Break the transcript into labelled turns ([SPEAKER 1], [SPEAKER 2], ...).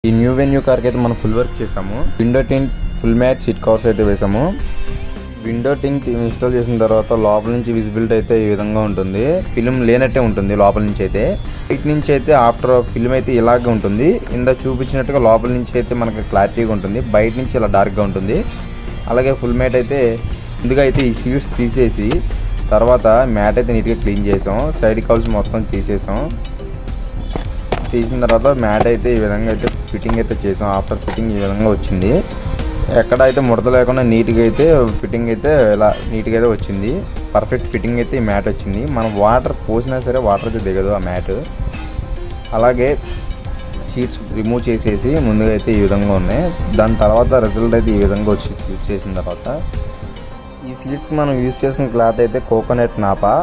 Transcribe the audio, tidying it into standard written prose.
[SPEAKER 1] ఈ new venue కార్కి అయితే మనం ఫుల్ వర్క్ చేసాము. Window tint, full matte, seat covers అయితే వేసాము. విండో టింట్ ఇన్స్టాల్ చేసిన తర్వాత లోపల నుంచి విజిబిలిటీ అయితే ఈ విధంగా ఉంటుంది. ఫిల్మ్ లేనట్టే ఉంటుంది లోపల నుంచి అయితే. బయట నుంచి అయితే ఆఫ్టర్ ఫిల్మ్ అయితే ఇలాగే ఉంటుంది. ఇందాక చూపించినట్టుగా లోపల నుంచి అయితే మనకి క్లారిటీగా ఉంటుంది, బయట నుంచి ఇలా డార్క్గా ఉంటుంది. అలాగే ఫుల్ మ్యాట్ అయితే ముందుగా అయితే ఈ సీట్స్ తీసేసి తర్వాత మ్యాట్ అయితే నీట్గా క్లీన్ చేసాం. సైడ్ కవర్స్ మొత్తం తీసేసాం. తీసిన తర్వాత మ్యాట్ అయితే ఈ విధంగా అయితే ఫిట్టింగ్ అయితే చేసాం. ఆఫ్టర్ ఫిట్టింగ్ ఈ విధంగా వచ్చింది. ఎక్కడైతే ముడత లేకుండా నీట్గా అయితే ఫిట్టింగ్ అయితే ఇలా నీట్గా అయితే వచ్చింది. పర్ఫెక్ట్ ఫిట్టింగ్ అయితే ఈ మ్యాట్ వచ్చింది. మనం వాటర్ పోసినా సరే వాటర్ అయితే దిగదు ఆ మ్యాట్. అలాగే సీట్స్ రిమూవ్ చేసేసి ముందుగా అయితే ఈ విధంగా ఉన్నాయి. దాని తర్వాత రిజల్ట్ అయితే ఈ విధంగా వచ్చి సీట్స్ చేసిన తర్వాత ఈ సీట్స్ మనం యూజ్ చేసిన క్లాత్ అయితే కోకోనట్ నాపా.